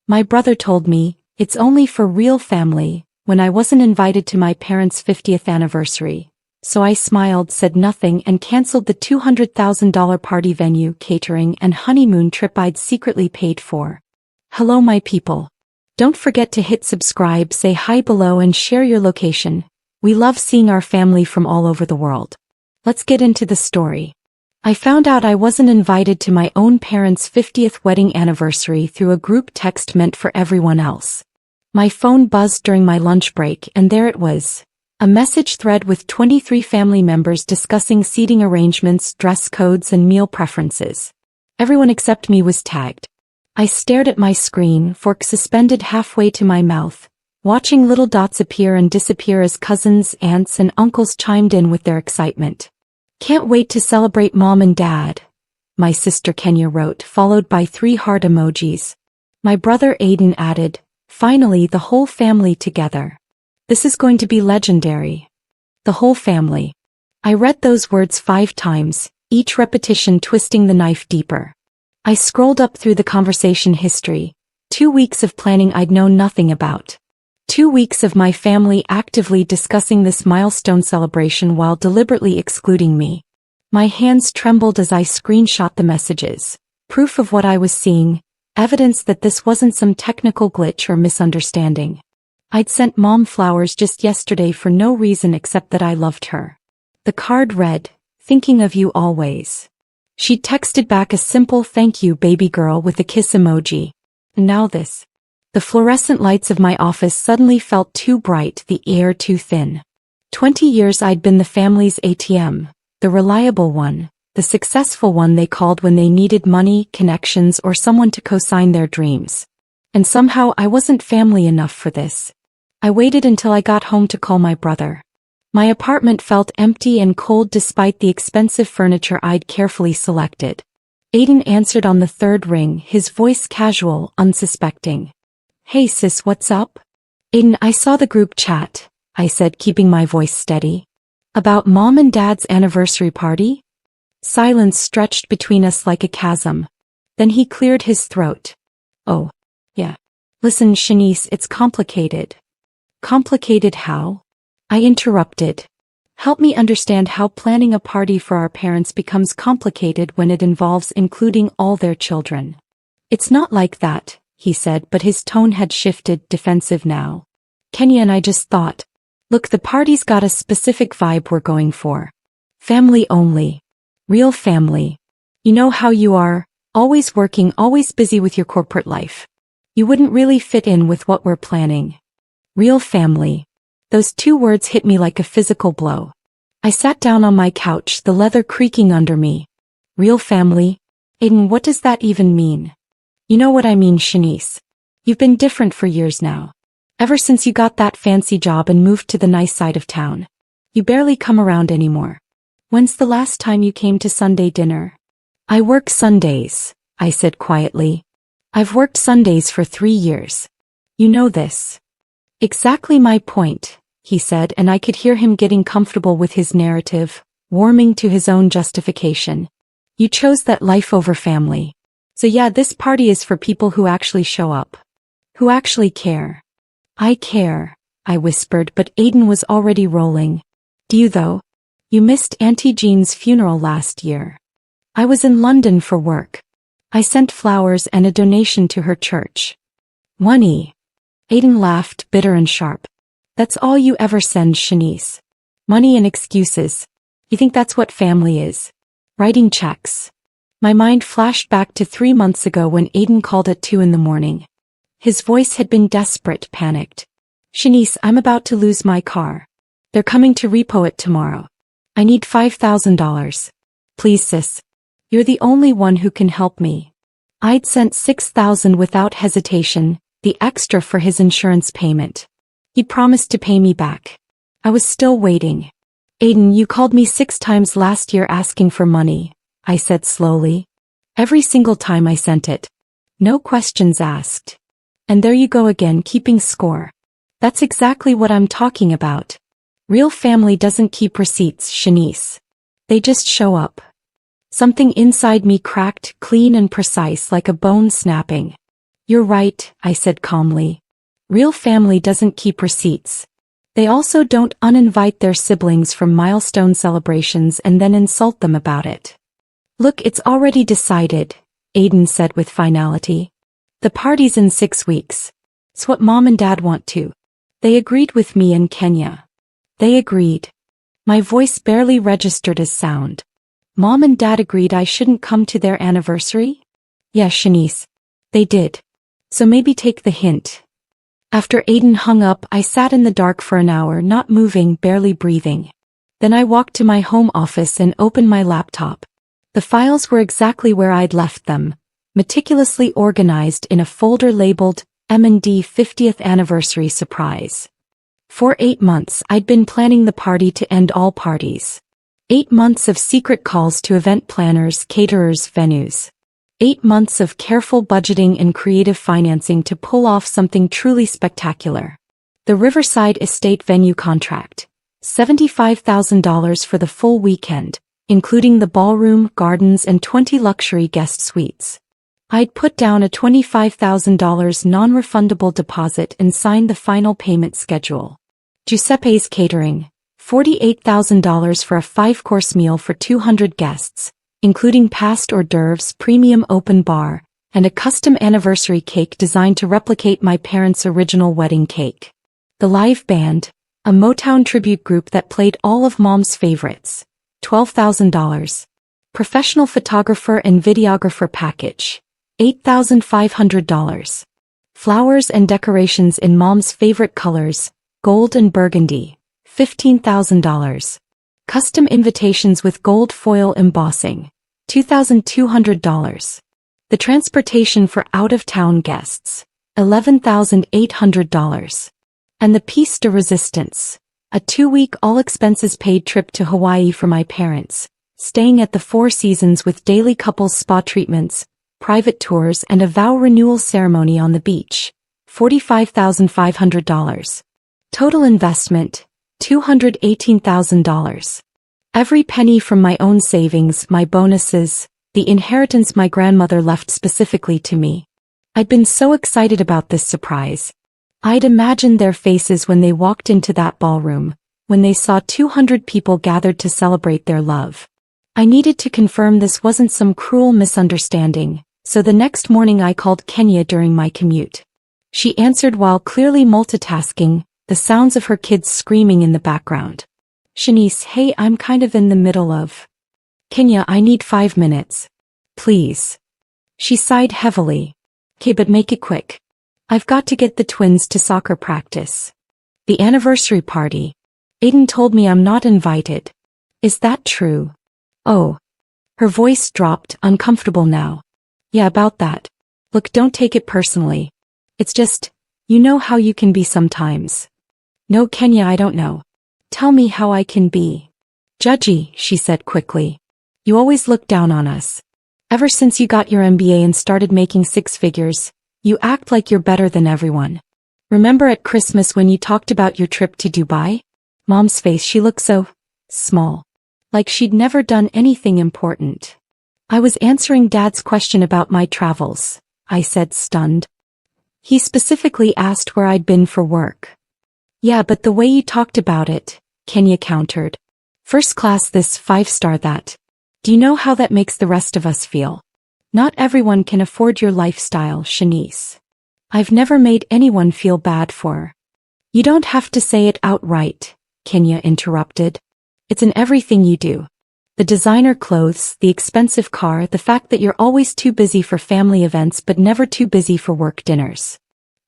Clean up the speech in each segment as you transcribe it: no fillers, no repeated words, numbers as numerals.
My brother told me, it's only for real family, when I wasn't invited to my parents' 50th anniversary. So I smiled, said nothing, and canceled the $200,000 party venue, catering, and honeymoon trip I'd secretly paid for. Hello my people. Don't forget to hit subscribe, say hi below, and share your location. We love seeing our family from all over the world. Let's get into the story. I found out I wasn't invited to my own parents' 50th wedding anniversary through a group text meant for everyone else. My phone buzzed during my lunch break, and there it was. A message thread with 23 family members discussing seating arrangements, dress codes, and meal preferences. Everyone except me was tagged. I stared at my screen, fork suspended halfway to my mouth, watching little dots appear and disappear as cousins, aunts, and uncles chimed in with their excitement. Can't wait to celebrate Mom and Dad, my sister Kenya wrote, followed by 3 heart emojis. My brother Aiden added, finally the whole family together. This is going to be legendary. The whole family. I read those words 5 times, each repetition twisting the knife deeper. I scrolled up through the conversation history. 2 weeks of planning I'd known nothing about. 2 weeks of my family actively discussing this milestone celebration while deliberately excluding me. My hands trembled as I screenshot the messages. Proof of what I was seeing, evidence that this wasn't some technical glitch or misunderstanding. I'd sent Mom flowers just yesterday for no reason except that I loved her. The card read, thinking of you always. She texted back a simple thank you baby girl with a kiss emoji. And now this. The fluorescent lights of my office suddenly felt too bright, the air too thin. 20 years I'd been the family's ATM, the reliable one, the successful one they called when they needed money, connections, or someone to co-sign their dreams. And somehow I wasn't family enough for this. I waited until I got home to call my brother. My apartment felt empty and cold despite the expensive furniture I'd carefully selected. Aiden answered on the 3rd ring, his voice casual, unsuspecting. Hey sis, what's up? Aiden, I saw the group chat, I said, keeping my voice steady. About Mom and Dad's anniversary party? Silence stretched between us like a chasm. Then he cleared his throat. Oh, yeah. Listen, Shanice, it's complicated. Complicated how? I interrupted. Help me understand how planning a party for our parents becomes complicated when it involves including all their children. It's not like that, he said, but his tone had shifted, defensive now. Kenya and I just thought. Look, the party's got a specific vibe we're going for. Family only. Real family. You know how you are, always working, always busy with your corporate life. You wouldn't really fit in with what we're planning. Real family. Those 2 words hit me like a physical blow. I sat down on my couch, the leather creaking under me. Real family? Aiden, what does that even mean? You know what I mean, Shanice. You've been different for years now. Ever since you got that fancy job and moved to the nice side of town. You barely come around anymore. When's the last time you came to Sunday dinner? I work Sundays, I said quietly. I've worked Sundays for 3 years. You know this. Exactly my point, he said, and I could hear him getting comfortable with his narrative, warming to his own justification. You chose that life over family. So yeah, this party is for people who actually show up. Who actually care. I care, I whispered, but Aiden was already rolling. Do you though? You missed Auntie Jean's funeral last year. I was in London for work. I sent flowers and a donation to her church. Money. Aiden laughed, bitter and sharp. That's all you ever send, Shanice. Money and excuses. You think that's what family is? Writing checks. My mind flashed back to 3 months ago when Aiden called at 2 in the morning. His voice had been desperate, panicked. Shanice, I'm about to lose my car. They're coming to repo it tomorrow. I need $5,000. Please sis. You're the only one who can help me. I'd sent $6,000 without hesitation, the extra for his insurance payment. He'd promised to pay me back. I was still waiting. Aiden, you called me 6 times last year asking for money, I said slowly. Every single time I sent it. No questions asked. And there you go again, keeping score. That's exactly what I'm talking about. Real family doesn't keep receipts, Shanice. They just show up. Something inside me cracked, clean and precise, like a bone snapping. You're right, I said calmly. Real family doesn't keep receipts. They also don't uninvite their siblings from milestone celebrations and then insult them about it. Look, it's already decided, Aiden said with finality. The party's in 6 weeks. It's what Mom and Dad want to. They agreed with me and Kenya. They agreed. My voice barely registered as sound. Mom and Dad agreed I shouldn't come to their anniversary? Yeah, Shanice. They did. So maybe take the hint. After Aiden hung up, I sat in the dark for an hour, not moving, barely breathing. Then I walked to my home office and opened my laptop. The files were exactly where I'd left them, meticulously organized in a folder labeled M&D 50th Anniversary Surprise. For 8 months, I'd been planning the party to end all parties. 8 months of secret calls to event planners, caterers, venues. 8 months of careful budgeting and creative financing to pull off something truly spectacular. The Riverside Estate venue contract. $75,000 for the full weekend, including the ballroom, gardens, and 20 luxury guest suites. I'd put down a $25,000 non-refundable deposit and signed the final payment schedule. Giuseppe's Catering. $48,000 for a 5-course meal for 200 guests, including past hors d'oeuvres, premium open bar, and a custom anniversary cake designed to replicate my parents' original wedding cake. The live band, a Motown tribute group that played all of Mom's favorites. $12,000. Professional photographer and videographer package. $8,500. Flowers and decorations in Mom's favorite colors, gold and burgundy. $15,000. Custom invitations with gold foil embossing. $2,200. The transportation for out-of-town guests. $11,800. And the piece de resistance. A 2-week all-expenses-paid trip to Hawaii for my parents, staying at the Four Seasons with daily couples spa treatments, private tours, and a vow renewal ceremony on the beach. $45,500. Total investment, $218,000. Every penny from my own savings, my bonuses, the inheritance my grandmother left specifically to me. I'd been so excited about this surprise. I'd imagined their faces when they walked into that ballroom, when they saw 200 people gathered to celebrate their love. I needed to confirm this wasn't some cruel misunderstanding, so the next morning I called Kenya during my commute. She answered while clearly multitasking, the sounds of her kids screaming in the background. Shanice, hey, I'm kind of in the middle of. Kenya, I need 5 minutes. Please. She sighed heavily. Okay, but make it quick. I've got to get the twins to soccer practice. The anniversary party. Aiden told me I'm not invited. Is that true? Oh. Her voice dropped, uncomfortable now. Yeah, about that. Look, don't take it personally. It's just, you know how you can be sometimes. No, Kenya, I don't know. Tell me how I can be. Judgy, she said quickly. You always look down on us. Ever since you got your MBA and started making 6 figures, you act like you're better than everyone. Remember at Christmas when you talked about your trip to Dubai? Mom's face, she looked so small. Like she'd never done anything important. I was answering Dad's question about my travels, I said, stunned. He specifically asked where I'd been for work. Yeah, but the way you talked about it, Kenya countered. First class this, 5-star that. Do you know how that makes the rest of us feel? Not everyone can afford your lifestyle, Shanice. I've never made anyone feel bad for. You don't have to say it outright, Kenya interrupted. It's in everything you do. The designer clothes, the expensive car, the fact that you're always too busy for family events but never too busy for work dinners.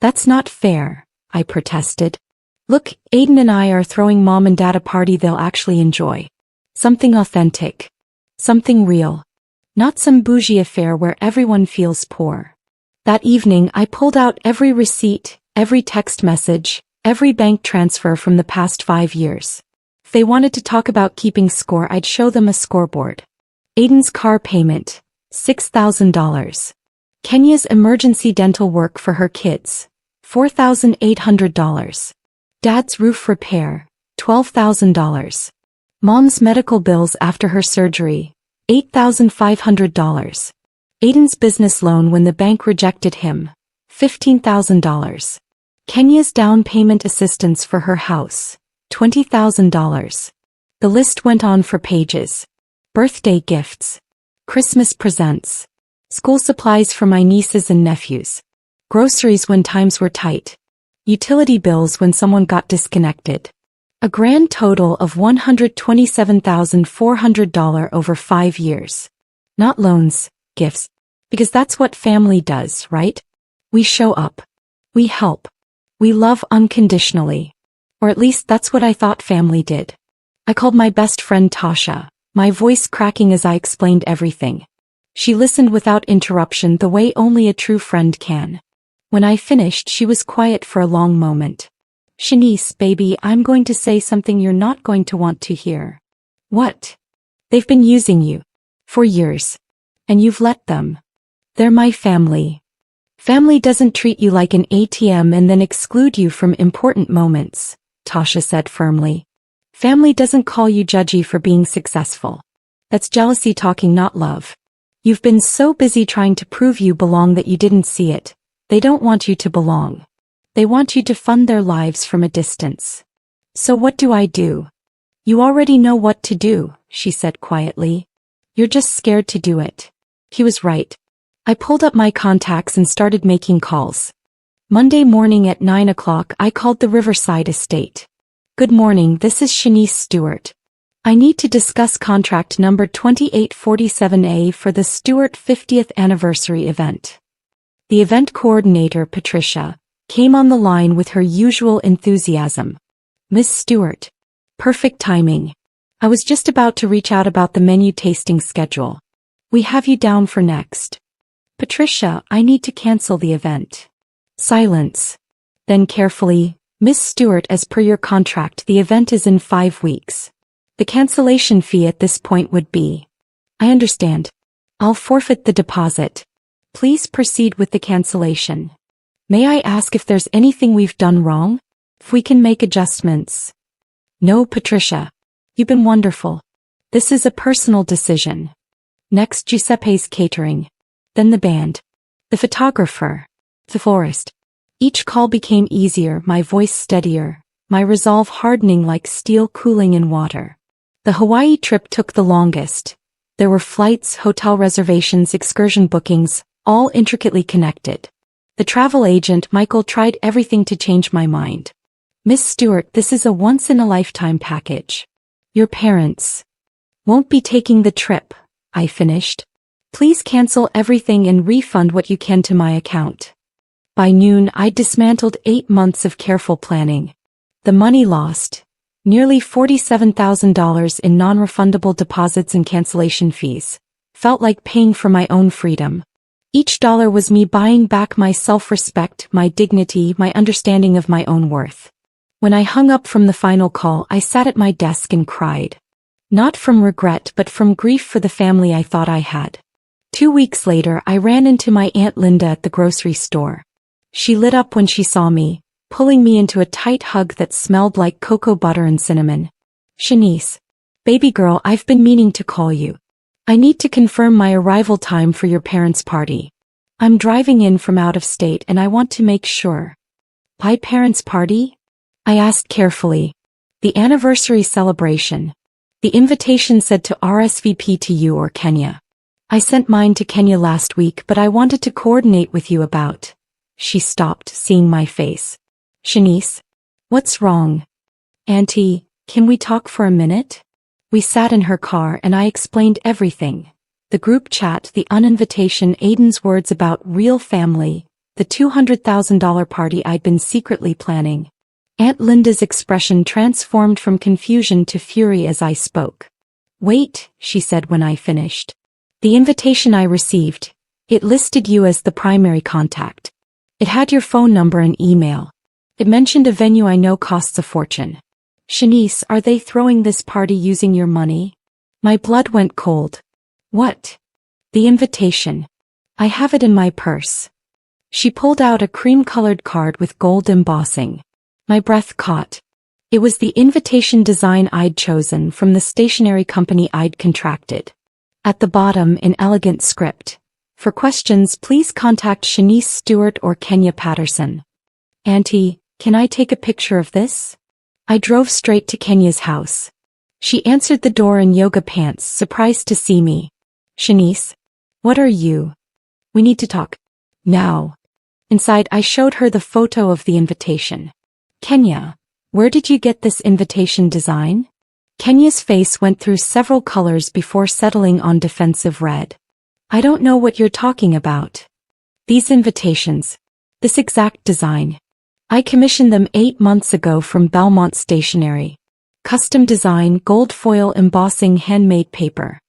That's not fair, I protested. Look, Aiden and I are throwing Mom and Dad a party they'll actually enjoy. Something authentic. Something real. Not some bougie affair where everyone feels poor. That evening I pulled out every receipt, every text message, every bank transfer from the past 5 years. If they wanted to talk about keeping score, I'd show them a scoreboard. Aiden's car payment, $6,000. Kenya's emergency dental work for her kids, $4,800. Dad's roof repair, $12,000. Mom's medical bills after her surgery, $8,500. Aiden's business loan when the bank rejected him, $15,000. Kenya's down payment assistance for her house, $20,000. The list went on for pages. Birthday gifts. Christmas presents. School supplies for my nieces and nephews. Groceries when times were tight. Utility bills when someone got disconnected. A grand total of $127,400 over 5 years. Not loans, gifts. Because that's what family does, right? We show up. We help. We love unconditionally. Or at least that's what I thought family did. I called my best friend Tasha, my voice cracking as I explained everything. She listened without interruption the way only a true friend can. When I finished, she was quiet for a long moment. Shanice, baby, I'm going to say something you're not going to want to hear. What? They've been using you. For years. And you've let them. They're my family. Family doesn't treat you like an ATM and then exclude you from important moments, Tasha said firmly. Family doesn't call you judgy for being successful. That's jealousy talking, not love. You've been so busy trying to prove you belong that you didn't see it. They don't want you to belong. They want you to fund their lives from a distance. So what do I do? You already know what to do, she said quietly. You're just scared to do it. He was right. I pulled up my contacts and started making calls. Monday morning at 9 o'clock I called the Riverside estate. Good morning, this is Shanice Stewart. I need to discuss contract number 2847A for the Stewart 50th anniversary event. The event coordinator, Patricia, came on the line with her usual enthusiasm. Miss Stewart. Perfect timing. I was just about to reach out about the menu tasting schedule. We have you down for next. Patricia, I need to cancel the event. Silence. Then carefully, Miss Stewart, as per your contract, the event is in 5 weeks. The cancellation fee at this point would be. I understand. I'll forfeit the deposit. Please proceed with the cancellation. May I ask if there's anything we've done wrong? If we can make adjustments. No, Patricia. You've been wonderful. This is a personal decision. Next, Giuseppe's catering. Then the band. The photographer. The florist. Each call became easier, my voice steadier, my resolve hardening like steel cooling in water. The Hawaii trip took the longest. There were flights, hotel reservations, excursion bookings, all intricately connected. The travel agent, Michael, tried everything to change my mind. Miss Stewart, this is a once-in-a-lifetime package. Your parents won't be taking the trip, I finished. Please cancel everything and refund what you can to my account. By noon, I'd dismantled 8 months of careful planning. The money lost. Nearly $47,000 in non-refundable deposits and cancellation fees. Felt like paying for my own freedom. Each dollar was me buying back my self-respect, my dignity, my understanding of my own worth. When I hung up from the final call, I sat at my desk and cried. Not from regret but from grief for the family I thought I had. 2 weeks later, I ran into my Aunt Linda at the grocery store. She lit up when she saw me, pulling me into a tight hug that smelled like cocoa butter and cinnamon. Shanice. Baby girl, I've been meaning to call you. I need to confirm my arrival time for your parents' party. I'm driving in from out of state and I want to make sure. My parents' party? I asked carefully. The anniversary celebration. The invitation said to RSVP to you or Kenya. I sent mine to Kenya last week, but I wanted to coordinate with you about. She stopped, seeing my face. Shanice. What's wrong? Auntie, can we talk for a minute? We sat in her car and I explained everything. The group chat, the uninvitation, Aiden's words about real family, the $200,000 party I'd been secretly planning. Aunt Linda's expression transformed from confusion to fury as I spoke. Wait, she said when I finished. The invitation I received, it listed you as the primary contact. It had your phone number and email. It mentioned a venue I know costs a fortune. Shanice, are they throwing this party using your money? My blood went cold. What? The invitation. I have it in my purse. She pulled out a cream-colored card with gold embossing. My breath caught. It was the invitation design I'd chosen from the stationery company I'd contracted. At the bottom, in elegant script, For questions, please contact Shanice Stewart or Kenya Patterson. Auntie, can I take a picture of this? I drove straight to Kenya's house. She answered the door in yoga pants, surprised to see me. Shanice, what are you? We need to talk. Now. Inside, I showed her the photo of the invitation. Kenya, where did you get this invitation design? Kenya's face went through several colors before settling on defensive red. I don't know what you're talking about. These invitations. This exact design. I commissioned them 8 months ago from Belmont Stationery. Custom design, gold foil embossing, handmade paper.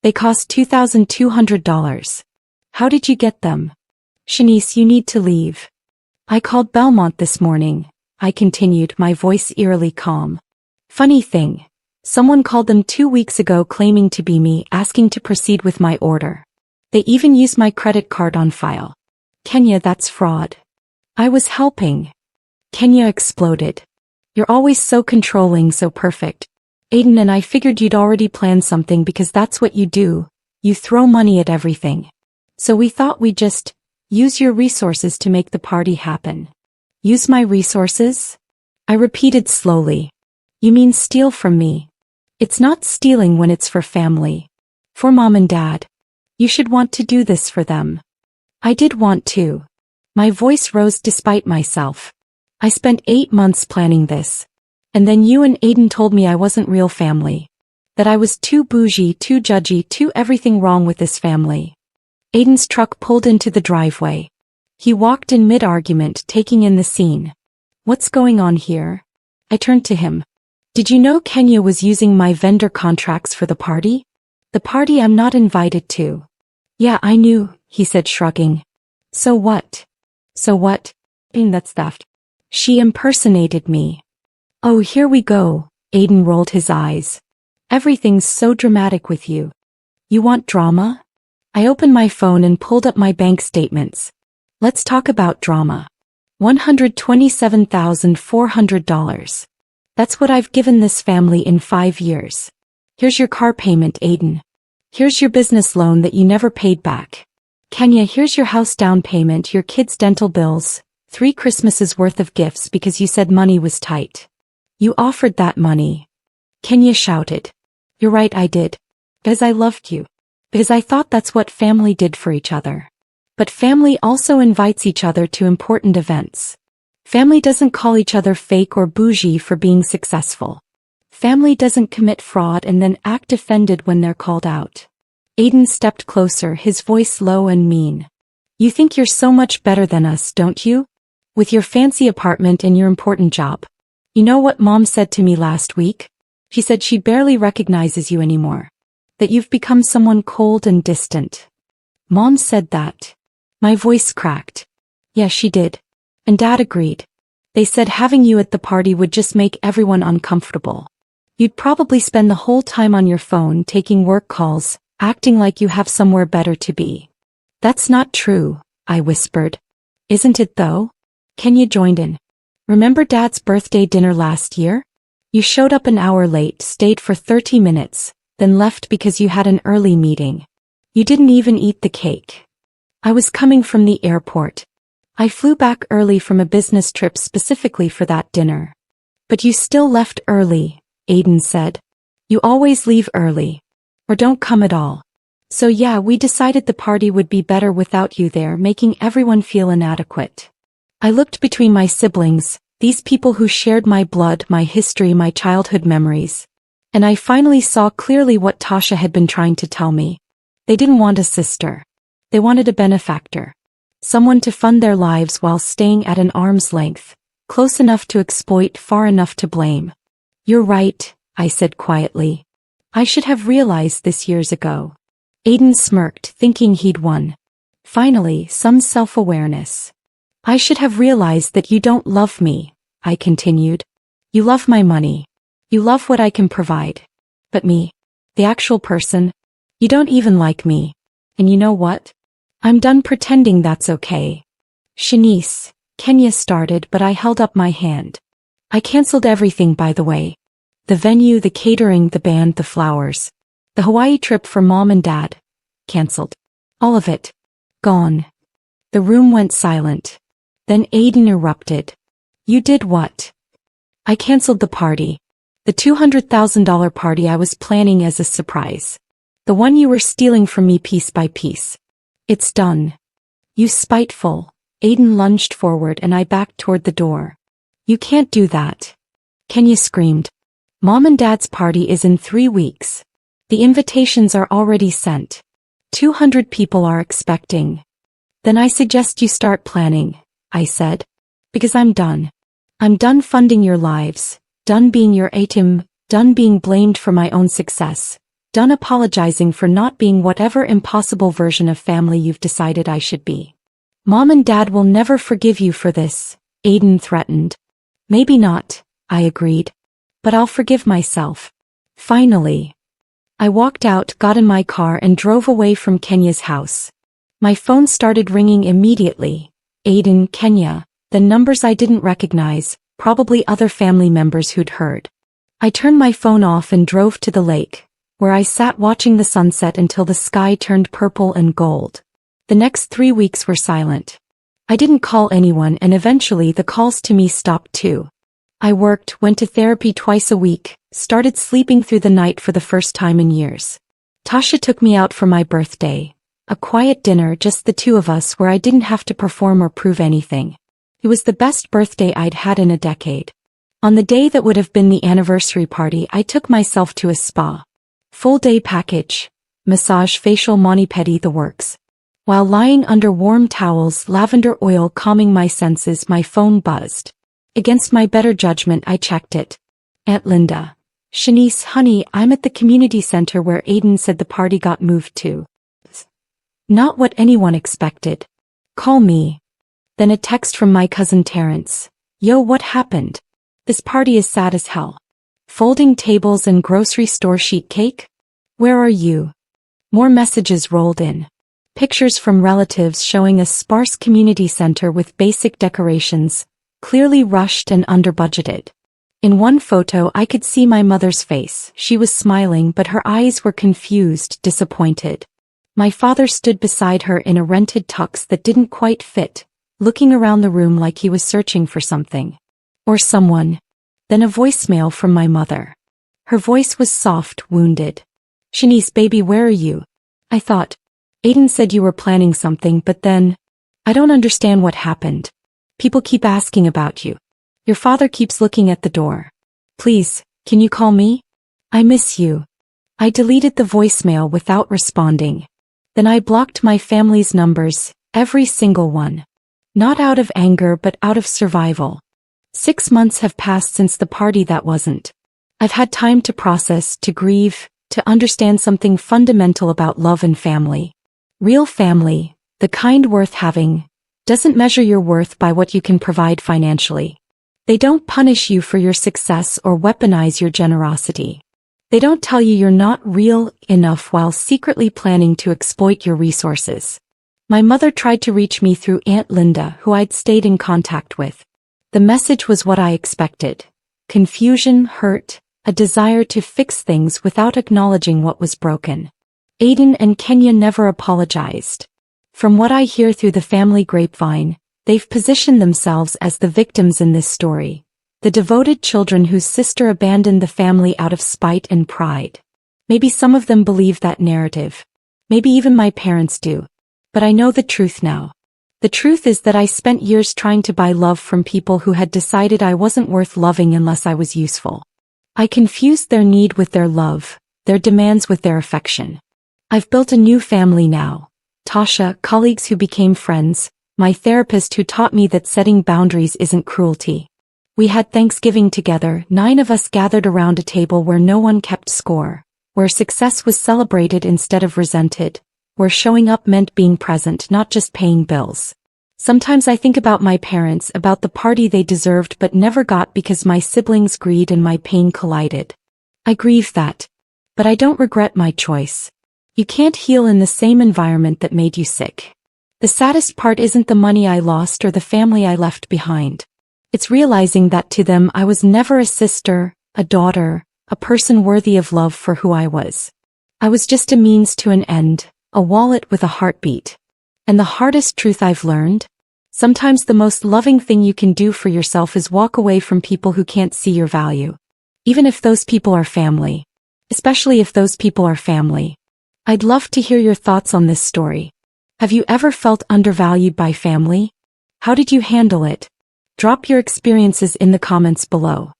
They cost $2,200. How did you get them? Shanice, you need to leave. I called Belmont this morning, I continued, my voice eerily calm. Funny thing. Someone called them 2 weeks ago claiming to be me, asking to proceed with my order. They even used my credit card on file. Kenya, that's fraud. I was helping. Kenya exploded. You're always so controlling, so perfect. Aiden and I figured you'd already planned something because that's what you do. You throw money at everything. So we thought we'd just use your resources to make the party happen. Use my resources? I repeated slowly. You mean steal from me? It's not stealing when it's for family. For Mom and Dad. You should want to do this for them. I did want to. My voice rose despite myself. I spent 8 months planning this. And then you and Aiden told me I wasn't real family. That I was too bougie, too judgy, too everything wrong with this family. Aiden's truck pulled into the driveway. He walked in mid-argument, taking in the scene. What's going on here? I turned to him. Did you know Kenya was using my vendor contracts for the party? The party I'm not invited to. Yeah, I knew, he said, shrugging. So what? So what? That's theft. She impersonated me. Oh, here we go, Aiden rolled his eyes. Everything's so dramatic with you. You want drama? I opened my phone and pulled up my bank statements. Let's talk about drama. $127,400. That's what I've given this family in 5 years. Here's your car payment, Aiden. Here's your business loan that you never paid back. Kenya, here's your house down payment, your kids' dental bills, 3 Christmases worth of gifts because you said money was tight. You offered that money. Kenya shouted. You're right, I did. Because I loved you. Because I thought that's what family did for each other. But family also invites each other to important events. Family doesn't call each other fake or bougie for being successful. Family doesn't commit fraud and then act offended when they're called out. Aiden stepped closer, his voice low and mean. You think you're so much better than us, don't you? With your fancy apartment and your important job. You know what Mom said to me last week? She said she barely recognizes you anymore. That you've become someone cold and distant. Mom said that. My voice cracked. Yeah, she did. And Dad agreed. They said having you at the party would just make everyone uncomfortable. You'd probably spend the whole time on your phone taking work calls, acting like you have somewhere better to be. That's not true, I whispered. Isn't it though? Kenya joined in. Remember Dad's birthday dinner last year? You showed up an hour late, stayed for 30 minutes, then left because you had an early meeting. You didn't even eat the cake. I was coming from the airport. I flew back early from a business trip specifically for that dinner. But you still left early, Aiden said. You always leave early. Or don't come at all. So yeah, we decided the party would be better without you there, making everyone feel inadequate. I looked between my siblings, these people who shared my blood, my history, my childhood memories. And I finally saw clearly what Tasha had been trying to tell me. They didn't want a sister. They wanted a benefactor. Someone to fund their lives while staying at an arm's length, close enough to exploit, far enough to blame. You're right, I said quietly. I should have realized this years ago. Aiden smirked, thinking he'd won. Finally, some self-awareness. I should have realized that you don't love me, I continued. You love my money. You love what I can provide. But me, the actual person, you don't even like me. And you know what? I'm done pretending that's okay. Shanice, Kenya started, but I held up my hand. I canceled everything, by the way. The venue, the catering, the band, the flowers. The Hawaii trip for Mom and Dad. Canceled. All of it. Gone. The room went silent. Then Aiden erupted. You did what? I canceled the party. The $200,000 party I was planning as a surprise. The one you were stealing from me piece by piece. It's done. You spiteful. Aiden lunged forward and I backed toward the door. You can't do that. Kenya screamed. Mom and Dad's party is in 3 weeks. The invitations are already sent. 200 people are expecting. Then I suggest you start planning, I said. Because I'm done. I'm done funding your lives, done being your ATM, done being blamed for my own success, done apologizing for not being whatever impossible version of family you've decided I should be. Mom and Dad will never forgive you for this, Aiden threatened. Maybe not, I agreed. But I'll forgive myself. Finally. I walked out, got in my car and drove away from Kenya's house. My phone started ringing immediately. Aiden, Kenya, the numbers I didn't recognize, probably other family members who'd heard. I turned my phone off and drove to the lake, where I sat watching the sunset until the sky turned purple and gold. The next 3 weeks were silent. I didn't call anyone and eventually the calls to me stopped too. I worked, went to therapy twice a week, started sleeping through the night for the first time in years. Tasha took me out for my birthday. A quiet dinner, just the two of us, where I didn't have to perform or prove anything. It was the best birthday I'd had in a decade. On the day that would have been the anniversary party, I took myself to a spa. Full day package. Massage, facial, mani-pedi, the works. While lying under warm towels, lavender oil calming my senses, my phone buzzed. Against my better judgment, I checked it. Aunt Linda. Shanice, honey, I'm at the community center where Aiden said the party got moved to. Not what anyone expected. Call me. Then a text from my cousin Terrence. Yo, what happened? This party is sad as hell. Folding tables and grocery store sheet cake? Where are you? More messages rolled in. Pictures from relatives showing a sparse community center with basic decorations, clearly rushed and under-budgeted. In one photo I could see my mother's face. She was smiling but her eyes were confused, disappointed. My father stood beside her in a rented tux that didn't quite fit, looking around the room like he was searching for something. Or someone. Then a voicemail from my mother. Her voice was soft, wounded. Shanice, baby, where are you? I thought. Aiden said you were planning something, but then... I don't understand what happened. People keep asking about you. Your father keeps looking at the door. Please, can you call me? I miss you. I deleted the voicemail without responding. Then I blocked my family's numbers, every single one. Not out of anger but out of survival. 6 months have passed since the party that wasn't. I've had time to process, to grieve, to understand something fundamental about love and family. Real family, the kind worth having, doesn't measure your worth by what you can provide financially. They don't punish you for your success or weaponize your generosity. They don't tell you you're not real enough while secretly planning to exploit your resources. My mother tried to reach me through Aunt Linda, who I'd stayed in contact with. The message was what I expected. Confusion, hurt, a desire to fix things without acknowledging what was broken. Aiden and Kenya never apologized. From what I hear through the family grapevine, they've positioned themselves as the victims in this story. The devoted children whose sister abandoned the family out of spite and pride. Maybe some of them believe that narrative. Maybe even my parents do. But I know the truth now. The truth is that I spent years trying to buy love from people who had decided I wasn't worth loving unless I was useful. I confused their need with their love, their demands with their affection. I've built a new family now. Tasha, colleagues who became friends, my therapist who taught me that setting boundaries isn't cruelty. We had Thanksgiving together, 9 of us gathered around a table where no one kept score, where success was celebrated instead of resented, where showing up meant being present, not just paying bills. Sometimes I think about my parents, about the party they deserved but never got because my siblings' greed and my pain collided. I grieve that. But I don't regret my choice. You can't heal in the same environment that made you sick. The saddest part isn't the money I lost or the family I left behind. It's realizing that to them I was never a sister, a daughter, a person worthy of love for who I was. I was just a means to an end, a wallet with a heartbeat. And the hardest truth I've learned? Sometimes the most loving thing you can do for yourself is walk away from people who can't see your value. Even if those people are family. Especially if those people are family. I'd love to hear your thoughts on this story. Have you ever felt undervalued by family? How did you handle it? Drop your experiences in the comments below.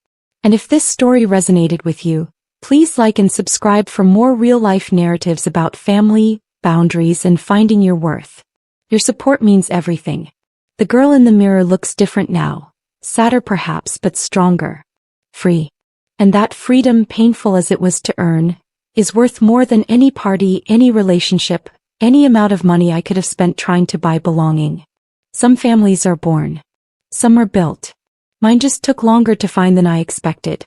And if this story resonated with you, please like and subscribe for more real-life narratives about family, boundaries, and finding your worth. Your support means everything. The girl in the mirror looks different now. Sadder perhaps, but stronger. Free. And that freedom, painful as it was to earn, is worth more than any party, any relationship, any amount of money I could have spent trying to buy belonging. Some families are born. Some are built. Mine just took longer to find than I expected.